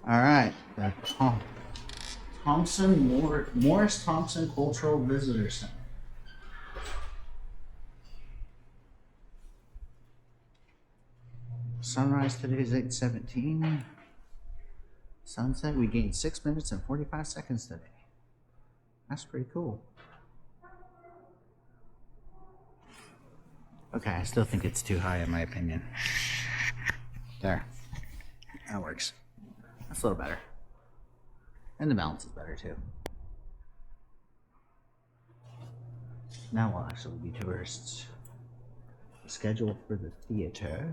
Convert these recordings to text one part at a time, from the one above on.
All right, the Morris Thompson Cultural Visitor Center. Sunrise today is 8:17. Sunset, we gained 6 minutes and 45 seconds today. That's pretty cool. Okay, I still think it's too high in my opinion. There. That works. That's a little better. And the balance is better too. Now we'll actually be tourists. The schedule for the theater.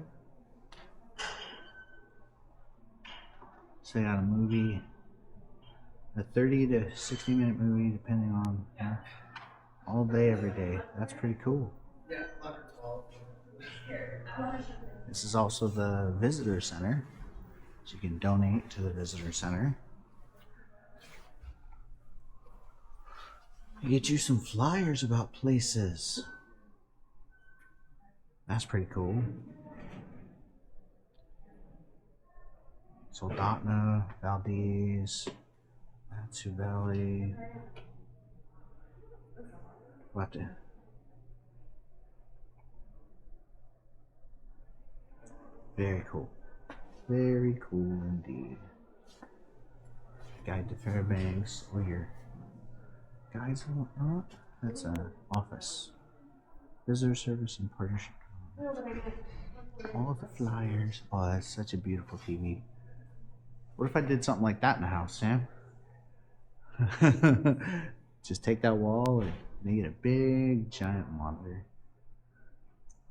So I got a movie, a 30 to 60 minute movie, depending on all day, every day. That's pretty cool. This is also the visitor center, so you can donate to the visitor center. I get you some flyers about places. That's pretty cool. Soldotna, Valdez, Matsu Valley. We'll have to. Very cool. Very cool indeed. Guide to Fairbanks, or your guides and whatnot. That's an office. Visitor service and partnership. All of the flyers. Oh, that's such a beautiful TV. What if I did something like that in the house, Sam? Just take that wall and make it a big, giant monitor.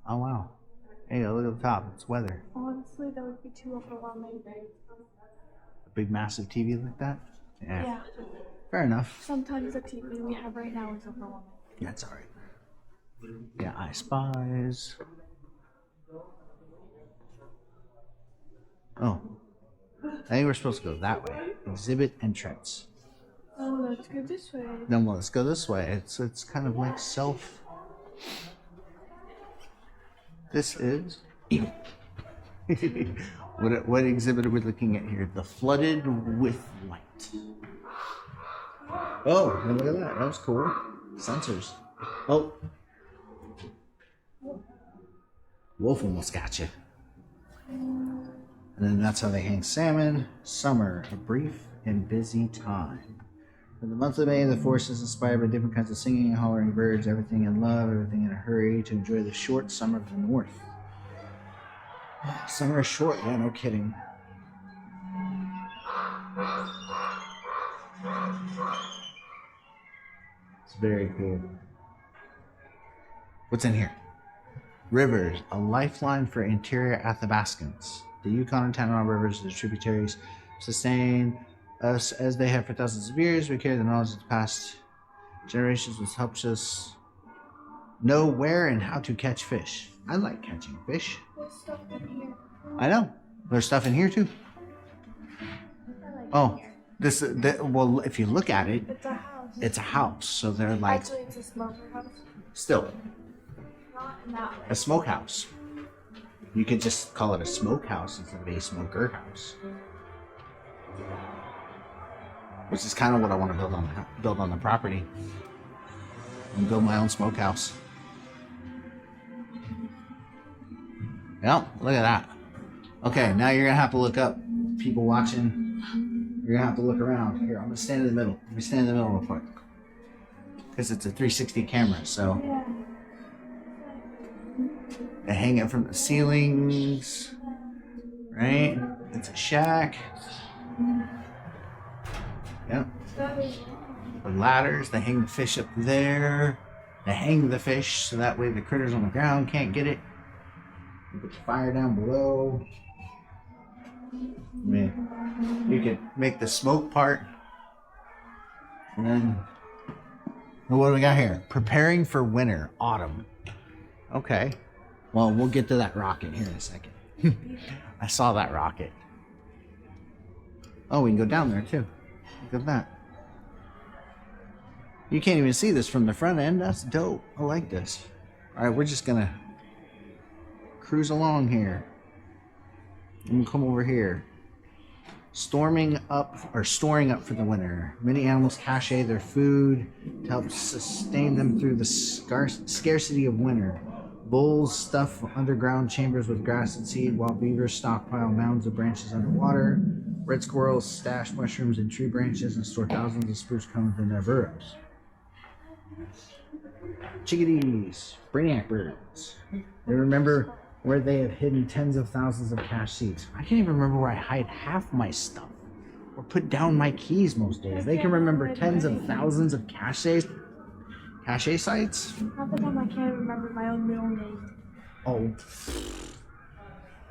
Oh, wow. Hey, look at the top. It's weather. Honestly, that would be too overwhelming. A big, massive TV like that? Yeah. Fair enough. Sometimes the TV we have right now is overwhelming. Yeah, it's alright. Yeah, I spies. Oh. I think we're supposed to go that way. Exhibit entrance. Oh, let's go this way. Then let's go this way. It's kind of like self. This is what exhibit are we looking at here? The flooded with light. Oh, and look at that. That was cool. Sensors. Oh. Wolf almost got you. And then that's how they hang salmon. Summer, a brief and busy time. In the month of May, the forest is inspired by different kinds of singing and hollering birds, everything in love, everything in a hurry to enjoy the short summer of the north. Summer is short, yeah, no kidding. It's very cool. What's in here? Rivers, a lifeline for interior Athabascans. The Yukon and Tanana rivers, the tributaries, sustain us as they have for thousands of years. We carry the knowledge of the past generations, which helps us know where and how to catch fish. I like catching fish. There's stuff in here. I know. There's stuff in here too. Oh, well, if you look at it, It's a house. it's a house. So they're like Actually, it's a smoker house. still Not in that way. a smokehouse. You could just call it a smokehouse instead of a smoker house. Which is kind of what I want to build on the property. And build my own smokehouse. Yep, look at that. Okay, now you're gonna have to look up. People watching, you're gonna have to look around. Here, I'm gonna stand in the middle. Let me stand in the middle real quick. Because it's a 360 camera, so Yeah. they hang it from the ceilings. Right? It's a shack. Yep. The ladders, they hang the fish up there. They hang the fish so that way the critters on the ground can't get it. You put the fire down below. I mean, you could make the smoke part. And then, what do we got here? Preparing for winter, autumn. Okay. Well, we'll get to that rocket here in a second. I saw that rocket. Oh, we can go down there too. Look at that. You can't even see this from the front end. That's dope. I like this. All right, we're just gonna cruise along here. And come over here. storing up for the winter. Many animals cache their food to help sustain them through the scarcity of winter. Bulls stuff underground chambers with grass and seed, while beavers stockpile mounds of branches underwater. Red squirrels stash mushrooms in tree branches and store thousands of spruce cones in their burrows. Chickadees, brainiac birds. They remember where they have hidden tens of thousands of cache seeds. I can't even remember where I hide half my stuff or put down my keys most days. They can remember tens of thousands of cache sites. Half the time I can't remember my own middle name. Oh. No, I'm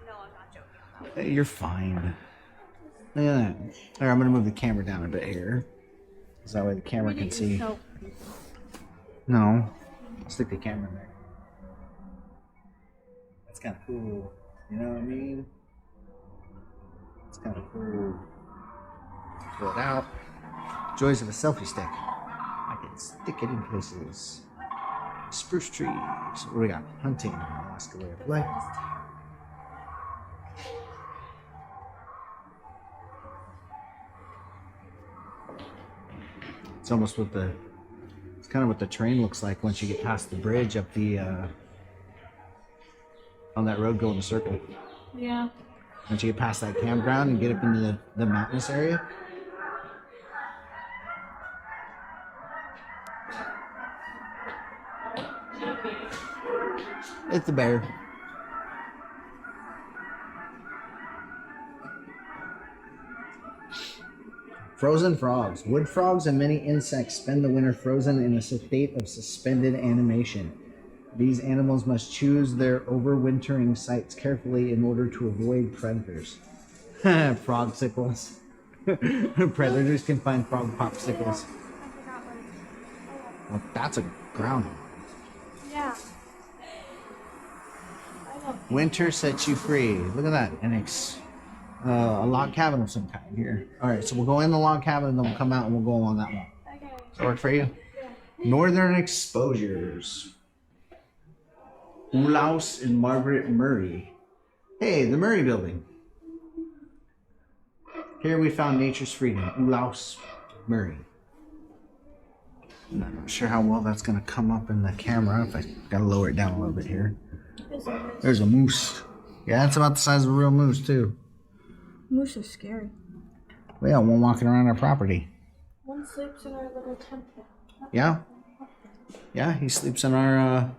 not joking on that. You're fine. Look at that. Here, I'm going to move the camera down a bit here. So that way the camera can see. No. I'll stick the camera in there. That's kind of cool. You know what I mean? It's kind of cool. Pull it out. Joys of a selfie stick. I can stick it in places. Spruce trees. What do we got? Hunting. Alaska way of life. It's almost what the. It's kind of what the terrain looks like once you get past the bridge up the. On that road going in a circle. Yeah. Once you get past that campground and get up into the mountainous area. It's the bear. Frozen frogs. Wood frogs and many insects spend the winter frozen in a state of suspended animation. These animals must choose their overwintering sites carefully in order to avoid predators. Frogsicles. Predators can find frog popsicles. Well, that's a groundhog. Yeah. Winter sets you free. Look at that. And a log cabin of some kind here. All right, so we'll go in the log cabin and then we'll come out and we'll go on that one. Okay. Does that work for you? Yeah. Northern exposures. Oulaus and Margaret Murray. Hey, the Murray Building. Here we found nature's freedom. Oulaus Murray. I'm not sure how well that's going to come up in the camera. If I gotta lower it down a little bit here. There's a moose. Yeah, that's about the size of a real moose too. Moose are scary. We got one walking around our property. One sleeps in our little temple. Yeah? Yeah, he sleeps in our, I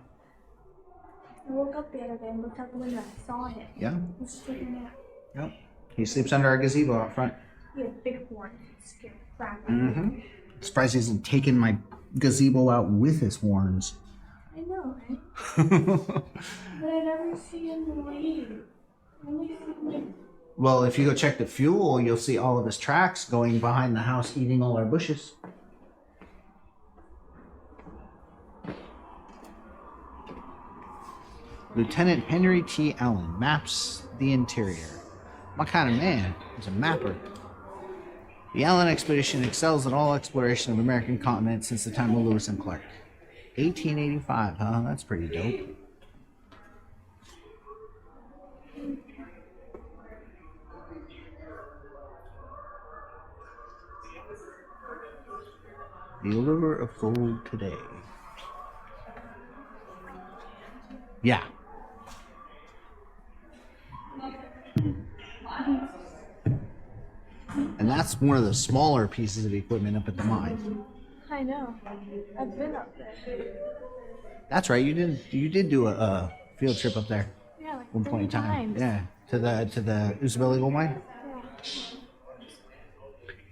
woke up the other day and looked out the window and I saw him. Yeah? He was sleeping there. Yep. He sleeps under our gazebo out front. He had big horns. It scared the crap out of Mm-hmm. me. Surprised he hasn't taken my gazebo out with his horns. I know, right? But I never see him leave. I only see him. Well, if you go check the fuel, you'll see all of his tracks going behind the house, eating all our bushes. Lieutenant Henry T. Allen maps the interior. What kind of man? He's a mapper. The Allen expedition excels at all exploration of the American continent since the time of Lewis and Clark. 1885, huh? That's pretty dope. The allure of gold today. Yeah. And that's one of the smaller pieces of equipment up at the mine. I know. I've been up there. That's right. You did do a field trip up there. Yeah, like One point in time. times. Yeah. To the Usabelli gold mine. Yeah.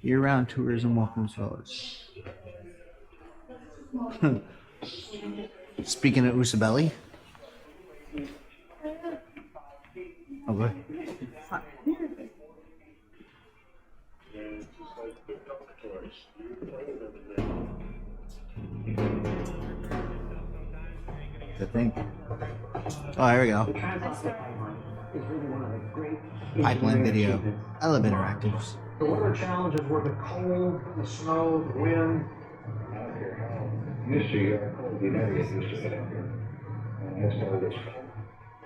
Year-round tourism welcomes fellows. Speaking of Usabelli. Oh, go ahead. To think. Oh, here we go. Pipeline video. I love interactives. The weather challenges were the cold, the snow, the wind. I don't care how used to you are cold, you never get used to it up here. And that's how it is.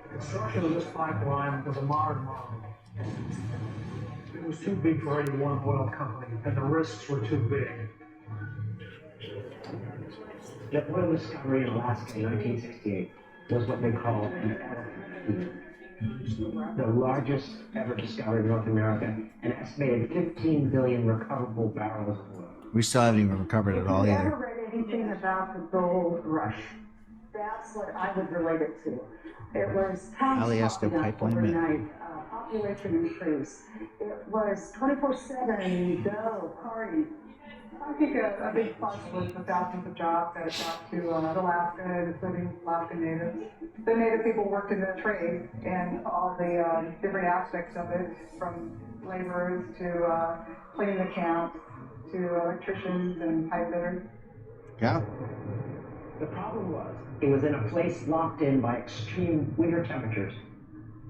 The construction of this pipeline was a modern marvel. was too big for any one oil company, and the risks were too big. The oil discovery in Alaska in 1968 was what they call an elephant peak. The largest ever discovered in North America, an estimated 15 billion recoverable barrels of oil. We still haven't even recovered it all If you either. ever read anything about the gold rush, that's what I would relate it to. It was Alaska pipeline overnight, population increase. It was 24/7 go party. I think a big plus was the thousands of jobs that it brought to Alaska, including Alaska natives. The native people worked in the trade and all the different aspects of it, from laborers to cleaning the camps to electricians and pipe fitters. Yeah. The problem was, it was in a place locked in by extreme winter temperatures.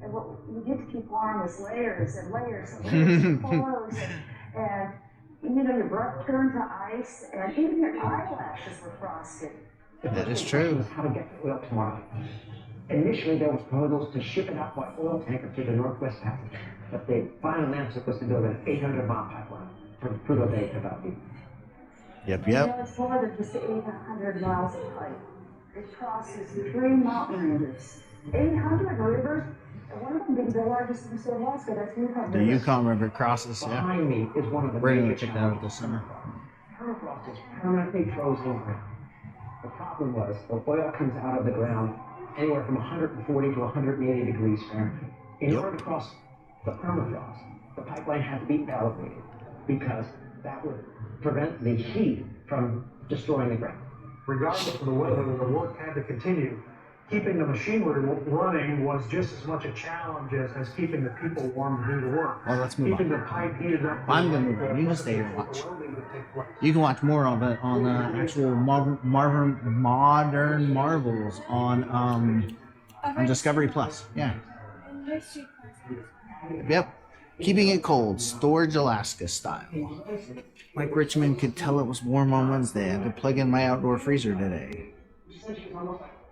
And what you get to keep warm was layers and layers and layers of clothes. And you know, your breath turned to ice, and even your eyelashes were frosted. That is true. Was how to get the oil to market. Initially, there was proposals to ship it out by oil tanker through the Northwest Passage, but the final answer was to build an 800-mile pipeline from Prudhoe Bay to Valdez. Yep, You know, yep. it's more than just 800 miles of pipe. It crosses 3 mountain ranges, 800 rivers, and one of them being the largest in Alaska. That's Yukon The River. Yukon River crosses, yeah. Behind me is one of the We're gonna major check that out challenges. this summer. Permafrost is permanently frozen ground. The problem was, the oil comes out of the ground anywhere from 140 to 180 degrees Fahrenheit. In Yep. order to cross the permafrost, the pipeline had to be elevated because that would prevent the heat from destroying the ground. Regardless of the weather, the work had to continue. Keeping the machinery running was just as much a challenge as keeping the people warm to do the work. Well, let's move Keeping on. the pipe heated up. I'm gonna move on. You can stay here and watch. You can watch more of it on actual modern marvels on Discovery Plus. Yeah. And history classes. Yep. Keeping it cold, Storage Alaska style. Mike Richmond could tell it was warm on Wednesday. I had to plug in my outdoor freezer today.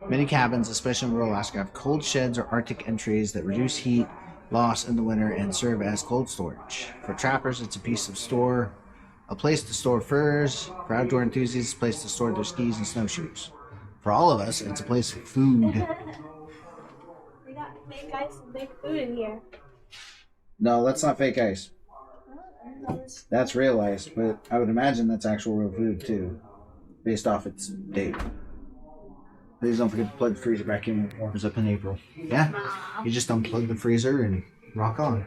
Many cabins, especially in rural Alaska, have cold sheds or Arctic entries that reduce heat loss in the winter and serve as cold storage. For trappers, it's a place to store furs. For outdoor enthusiasts, a place to store their skis and snowshoes. For all of us, it's a place for food. We got big ice and big food in here. No, that's not fake ice. That's real ice, but I would imagine that's actual real food too, based off its date. Please don't forget to plug the freezer back in when it warms up in April. Yeah? You just unplug the freezer and rock on.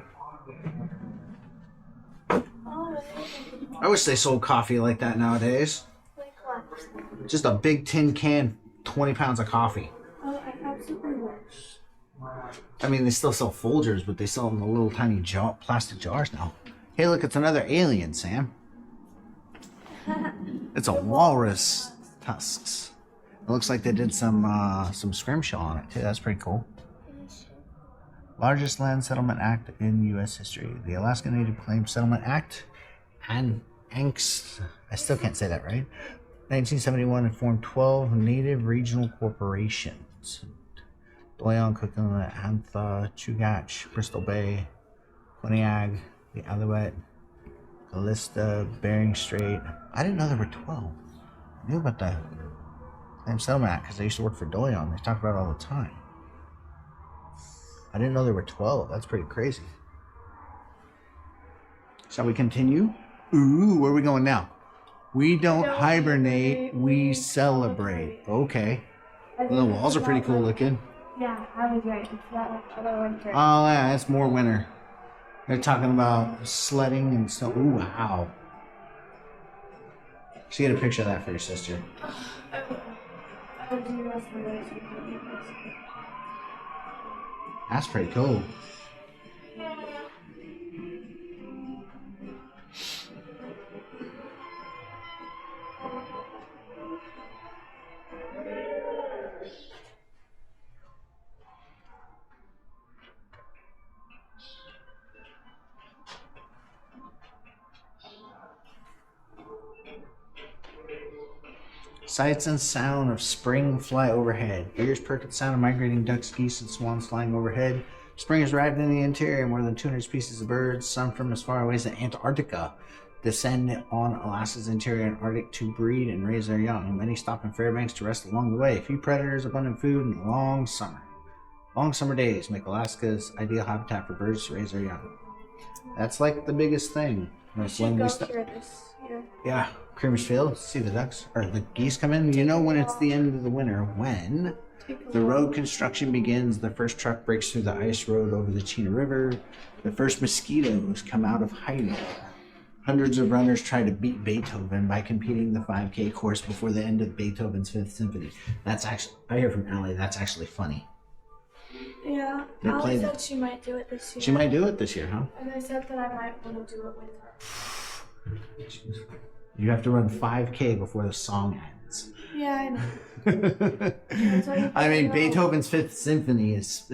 I wish they sold coffee like that nowadays. Like what? Just a big tin can, 20 pounds of coffee. Oh, I absolutely wish. I mean, they still sell Folgers, but they sell them in the little tiny plastic jars now. Hey, look, it's another alien, Sam. It's a walrus tusks. It looks like they did some scrimshaw on it too. That's pretty cool. Largest land settlement act in U.S. history. The Alaska Native Claims Settlement Act, and ANCS. I still can't say that right. 1971, it formed 12 native regional corporations. Doyon, Coquitlam, Antha, Chugach, Bristol Bay, Quinnipiac, the Alouette, Callista, Bering Strait. I didn't know there were 12. I knew about the Claim Settlement Act because I used to work for Doyon. They talk about it all the time. I didn't know there were 12. That's pretty crazy. Shall we continue? Ooh, where are we going now? We don't hibernate, we celebrate. Okay. Well, the walls are pretty cool looking. Yeah, I was right. It's not like other winter. Oh yeah, it's more winter. They're talking about sledding and snow. Ooh, wow. So get a picture of that for your sister. I would do this for those people. That's pretty cool. Sights and sound of spring fly overhead. Ears perk at the sound of migrating ducks, geese, and swans flying overhead. Spring has arrived in the interior. More than 200 species of birds, some from as far away as Antarctica, descend on Alaska's interior and Arctic to breed and raise their young. Many stop in Fairbanks to rest along the way. Few predators, abundant food, and long summer. Long summer days make Alaska's ideal habitat for birds to raise their young. That's like the biggest thing. That's when we here this year. Yeah, Creamer's Field. See the ducks or the geese come in. You know when it's the end of the winter when the road construction begins. The first truck breaks through the ice road over the Chena River. The first mosquitoes come out of hiding. Hundreds of runners try to beat Beethoven by competing the 5K course before the end of Beethoven's Fifth Symphony. That's actually, I hear from Allie, that's actually funny. Yeah, They Allie played said it. she might do it this year. She might do it this year, huh? And I said that I might want to do it with her. You have to run 5K before the song ends. Yeah, I know. I mean, Beethoven's Fifth Symphony is.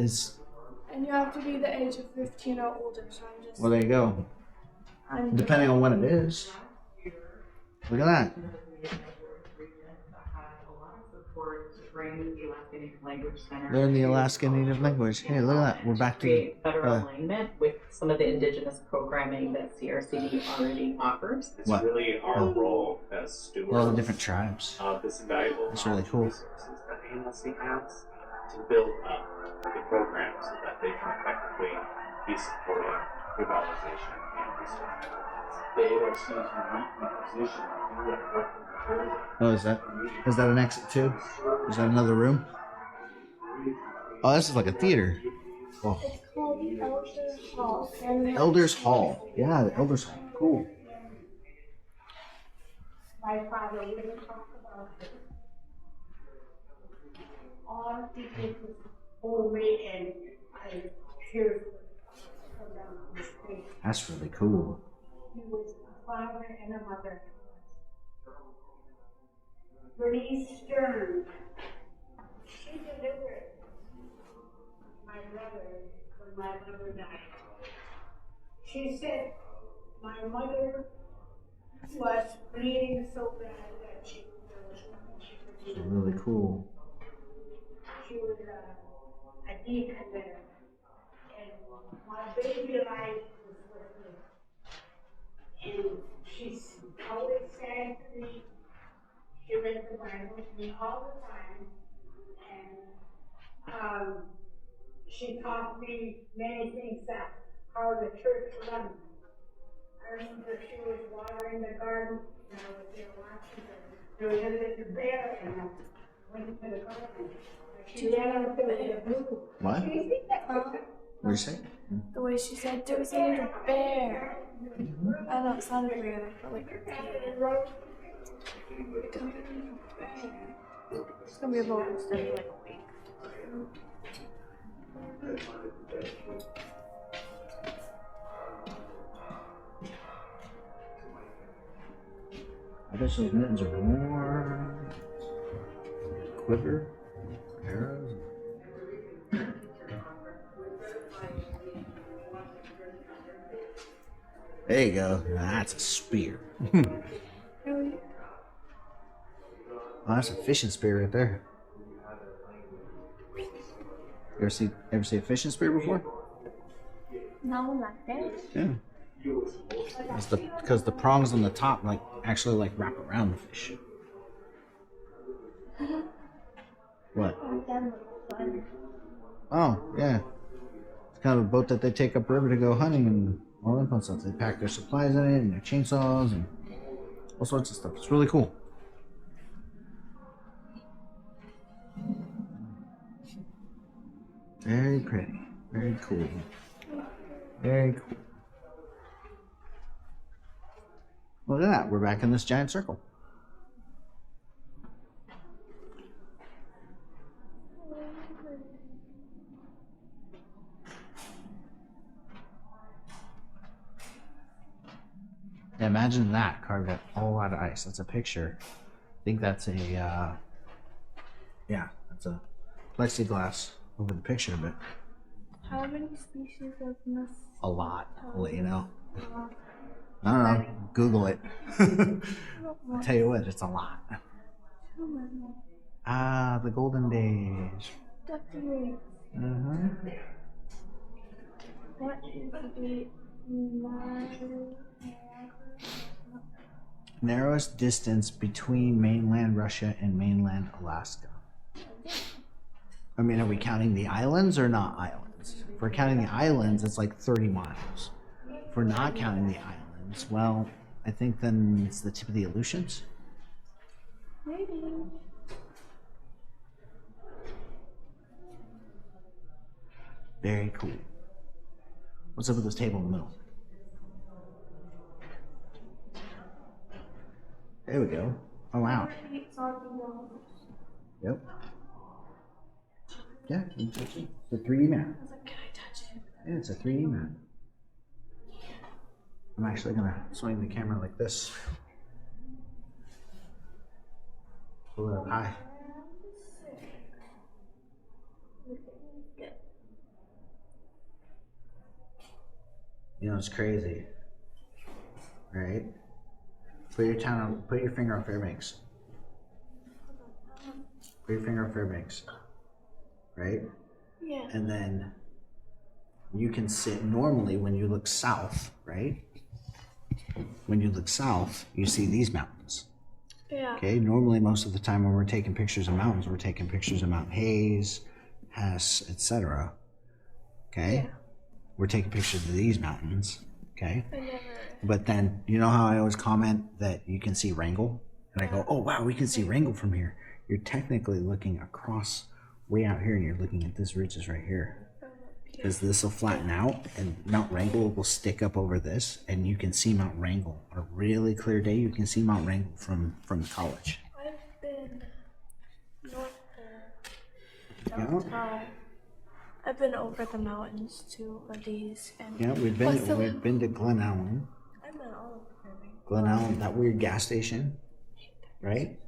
And you have to be the age of 15 or older, so I'm just. Well, there you go. Depending on what it is. Look at that. Learn the Alaska Native language. Hey, look at that. We're back to create better alignment with some of the indigenous programming that CRCD already offers. It's What? really our role as stewards all the different tribes. of this invaluable That's really knowledge cool. resources that ANLC has to build up the programs so that they can effectively be supporting revitalization and restoration. The ALC is uniquely positioned to do that work. Oh, is that an exit too? Is that another room? Oh, this is like a theater. Oh, It's called Elder Hall. And Elders Hall. Yeah, the Elders Hall. Cool. My father really talked about all the people who made and I hear from them on the street. That's really cool. He was a father and a mother. Bernice Stern, she delivered my brother when my mother died. She said my mother was bleeding so bad that there was nothing she could It's do. really cool. She was a deacon there. And my baby life was with me. And she's always said to me, she read the Bible to me all the time. And she taught me many things that how the church runs. I remember she was watering the garden, and I was there watching her. There was a little bear, and I went to the garden. She ran up there with a blue. What? Do you think that? What do you say? the way she said there was a little bear. I know it sounded weird. I felt like it's gonna be a vote instead of like a week. I guess those mittens are more quiver, arrows. There you go. Now that's a spear. Really? Oh, that's a fishing spear right there. You ever see a fishing spear before? No, like that. Yeah. Because the prongs on the top actually wrap around the fish. What? Oh, yeah. It's kind of a boat that they take upriver to go hunting and all that fun stuff. They pack their supplies in it and their chainsaws and all sorts of stuff. It's really cool. Very pretty. Very cool. Very cool. Look at that. We're back in this giant circle. Yeah, imagine that carved out all out of ice. That's a picture. I think that's a, yeah, that's a plexiglass over the picture, but How many species of this? a lot. I'll let you know. I don't know. Google it. I'll tell you what, it's a lot. Ah, the golden days. Ducky. Mm-hmm. What is the Narrowest distance between mainland Russia and mainland Alaska. I mean, are we counting the islands or not islands? If we're counting the islands, it's like 30 miles. If we're not counting the islands, well, I think then it's the tip of the Aleutians. Maybe. Very cool. What's up with this table in the middle? There we go. Oh, wow. Yep. Yeah, you can touch it. It's a 3D map. I was like, can I touch it? Yeah, it's a 3D map. I'm actually gonna swing the camera like this. Pull it up high. You know, it's crazy. Right? Put your finger on Fairbanks. Put your finger on Fairbanks. Right? Yeah. And then you can sit normally when you look south, right? When you look south, you see these mountains. Yeah. Okay, normally most of the time when we're taking pictures of mountains, we're taking pictures of Mount Hayes, Hess, etc. Okay? Yeah. We're taking pictures of these mountains. Okay? I never. But then, you know how I always comment that you can see Wrangell? And I go, oh wow, we can see Wrangell from here. You're technically looking across way out here and you're looking at this ridges right here. Because this will flatten out and Mount Wrangell will stick up over this and you can see Mount Wrangell. On a really clear day, you can see Mount Wrangell from the college. I've been north there. Yeah. I've been over the mountains to these and Yeah, we've been to Glen Allen. I've been all over Fairbanks. Glen Allen, that weird gas station, right?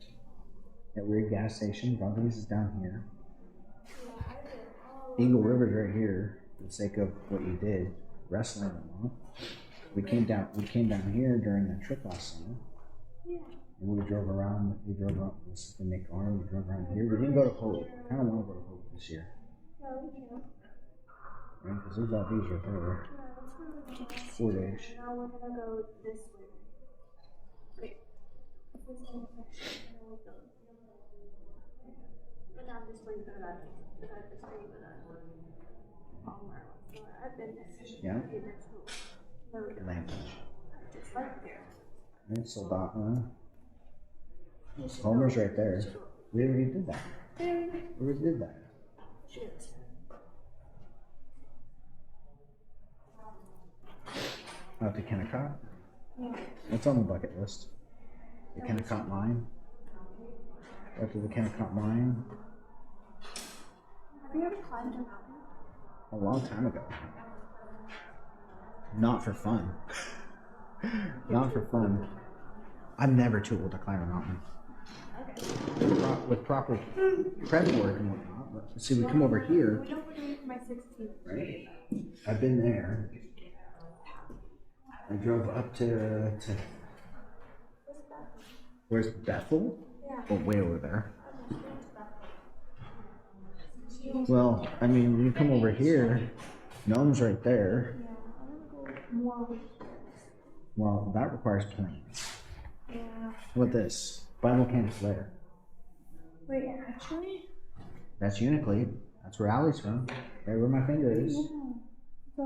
That weird gas station. Bumpy's is down here. Eagle River's right here, for the sake of what you did, wrestling and all. We came down here during the trip last summer. Yeah. And we drove around, this is the Nick Arm, we drove around here. We didn't go to Hope. I kinda wanna go to Hope this year. No, we can't. Right, because there's all these right there. 4 days. Now we're gonna go this way. Wait. This is the section. Now we'll go. But not this way, but not this way, but not all around. So I've been this. Yeah. No, Atlantic. just right there. And Soldotna. Homer's right there. We already did that. We already did that. Shit. Out to Kennecott. Yeah. That's on the bucket list. The Kennecott Mine. After the Kennecott Mine. Have you ever climbed a mountain? A long time ago. Not for fun. Not for fun. I'm never too old to climb a mountain. Okay. With proper prep work and whatnot. But see, we come over here. We don't do it for my 16th. Right. I've been there. I drove up to where's Bethel? Yeah. Oh, way over there. Well, I mean, you come over here, Nome's right there. Yeah, I'm gonna go more with this. Well, that requires planes. Yeah. What this? Biomechanics layer. Wait, actually? That's Uniclid. That's where Allie's from. Right where my finger is.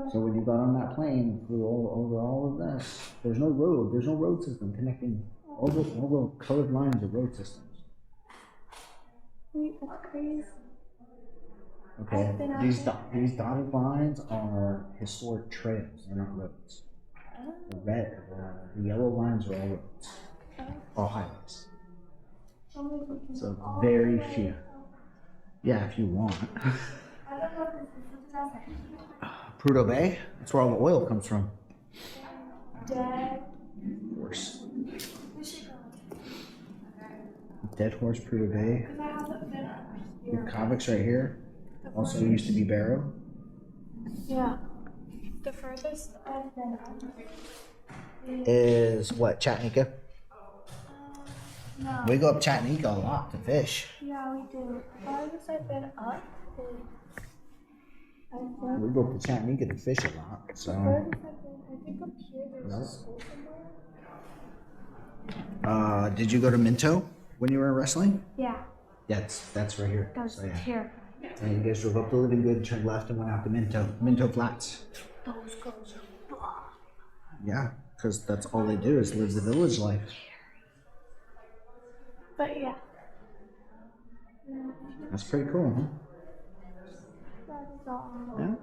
So when you got on that plane and flew over all of this, there's no road system connecting. All the colored lines are road systems. Wait, that's crazy. Okay, these dotted lines are historic trails. They're not roads. The yellow lines are all roads, all highways. So very few. Yeah, if you want. I don't know if this is Prudhoe Bay. That's where all the oil comes from. Dead. Horse. We should go. Dead Horse, Prudhoe Bay. Because I haven't been up here. Kavik's right here. Also used to be Barrow. Yeah. The furthest I've been up Is what, Chattanooga? no. We go up Chattanooga a lot to fish. Yeah, we do. The farthest I've been up is We go up to Chattanooga to fish a lot, so. I think up here there's a school somewhere. Did you go to Minto when you were wrestling? Yeah, Yeah, that's right here. that was So, yeah. terrifying. And you guys drove up to Living Good, turned left, and went out to Minto Flats. Those girls are Yeah, because that's all they do is live the village life. But yeah, That's pretty cool, huh? that is all. Yeah.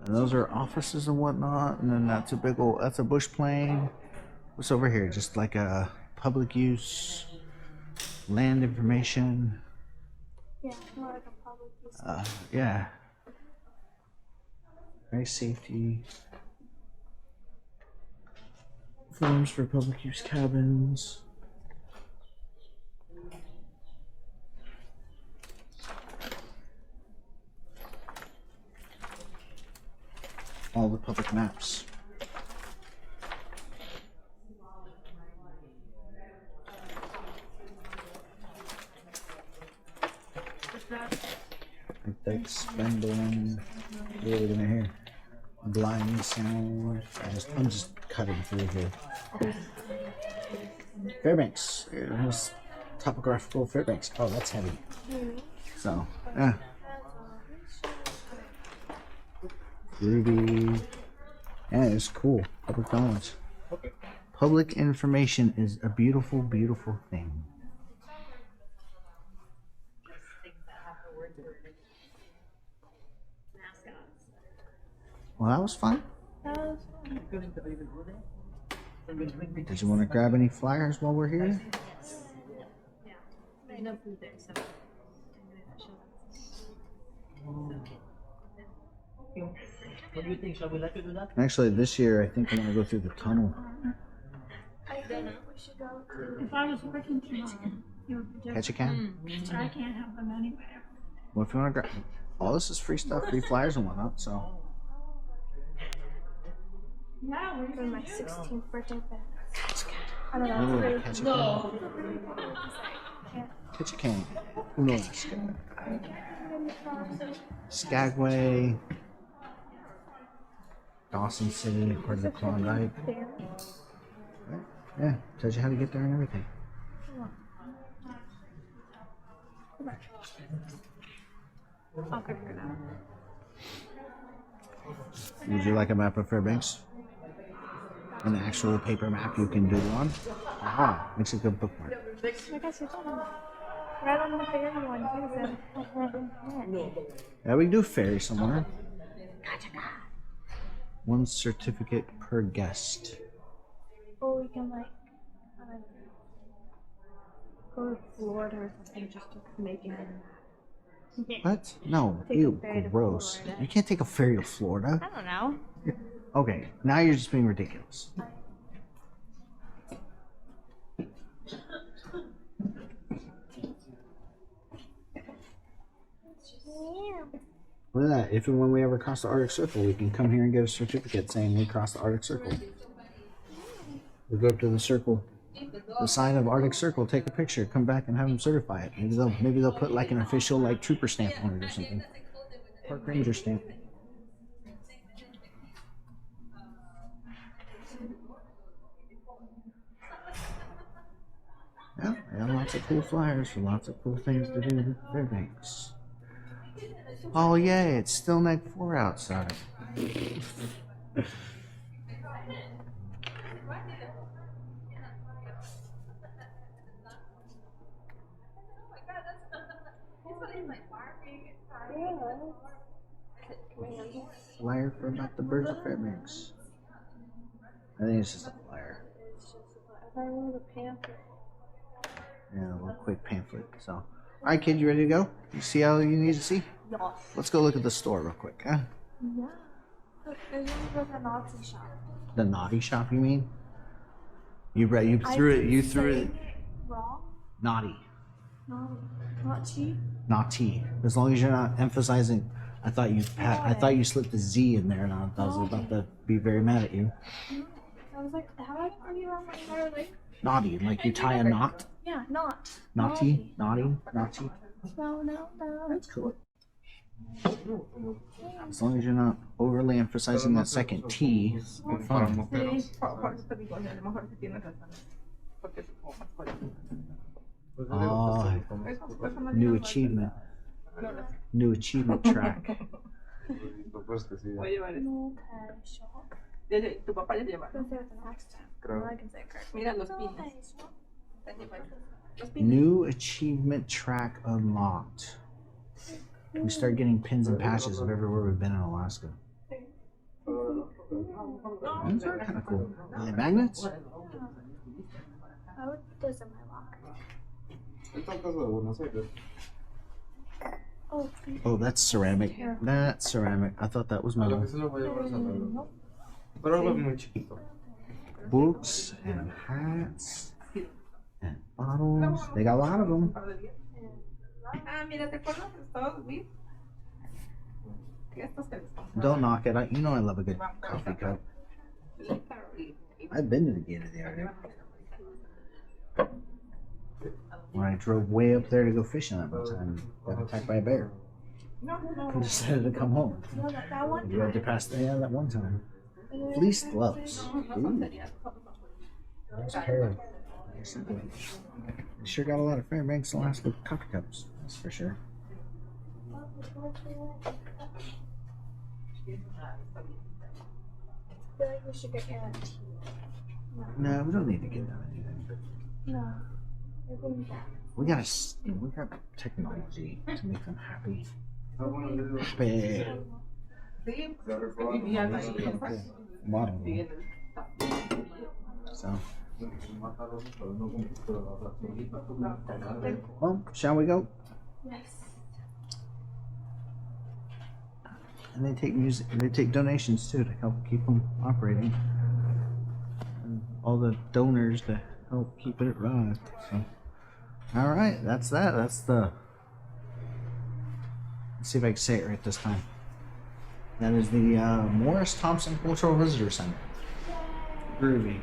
And those are offices and whatnot, and then that's a bush plane. What's over here? Just like a public use, land information. Yeah, more like a public use. Yeah. Very safety. Forms for public use cabins. All the public maps. That's Spendling. What are we gonna hear? Blind sound. I'm just cutting through here. Fairbanks. Here's topographical Fairbanks. Oh, that's heavy. So, yeah. Ruby. Yeah, it's cool. Public knowledge. Public information is a beautiful, beautiful thing. Well, that was fun. That was fun. Did you want to grab any flyers while we're here? No food there, so. What do you think? Shall we let you do that? Actually, this year I think I'm gonna go through the tunnel. I think we should go to. If I was working tomorrow, you would just, Catch a can. but I can't have them anyway. Well, if you want to grab, all this is free stuff, free flyers and whatnot. So Yeah, we're For my 16th birthday, but I don't Ooh, know. It's catch a really can. Catch a can. Uno Alaska. Skagway. Dawson City, part of the Klondike. there. Yeah, tells you how to get there and everything. I'll figure it out. Would you like a map of Fairbanks? An actual paper map you can do on? Aha, makes a good bookmark. I guess it's on. Right on the ferry one, too. Yeah, we can do ferry somewhere. One certificate per guest. Or we can, like, go to Florida or something just to make it. What? No, Take a ew, ferry to gross. Florida. You can't take a ferry to Florida. I don't know. Okay, now you're just being ridiculous. Look at that. If and when we ever cross the Arctic Circle, we can come here and get a certificate saying we crossed the Arctic Circle. We go up to the circle, the sign of Arctic Circle, take a picture, come back and have them certify it. Maybe they'll put like an official like trooper stamp on it or something. Park ranger stamp. Yeah, we got lots of cool flyers for lots of cool things to do in Fairbanks. Oh yay, it's still night 4 outside. Flyer for about the birds of Fairbanks. I think it's just a flyer. I wrote a pamphlet. Yeah, a little quick pamphlet. So, all right, kid, you ready to go? You see all you need to see? Yes. Let's go look at the store real quick, huh? Yeah. Look, there's even a Nazi shop. The naughty shop, you mean? You I threw it. keep You threw it. saying wrong. Naughty, Not cheap. naughty. As long as you're not emphasizing. I thought you slipped a Z in there, and I was about to be very mad at you. I was like, how do I you on my entire leg? Naughty, like you tie a knot. Yeah, not. Naughty, naughty, naughty. No. That's cool. As long as you're not overly emphasizing that second T, you're fine. Oh, new achievement. New achievement track. New achievement track unlocked. We start getting pins and patches of everywhere we've been in Alaska. Those are kind of cool. Are they magnets? Oh, those are my lockers. Oh, that's ceramic. That's ceramic. I thought that was metal. Books and hats and bottles. They got a lot of them. Don't knock it. You know I love a good coffee cup. I've been to the gate of the area. When I drove way up there to go fishing that one time, got attacked by a bear. I decided to come home. You had to pass that one time. Fleece gloves. Ooh. That's terrible. Sure got a lot of Fairbanks, Alaska coffee cups. That's for sure. I feel like we should get your tea. No, we don't need to get them anything. No. We got technology to make them happy. Happy. Model. So. Well, shall we go? Yes. And they take donations too to help keep them operating. And all the donors to help keep it running. So, all right, that's that. That's the. Let's see if I can say it right this time. That is the Morris Thompson Cultural Visitor Center. Groovy.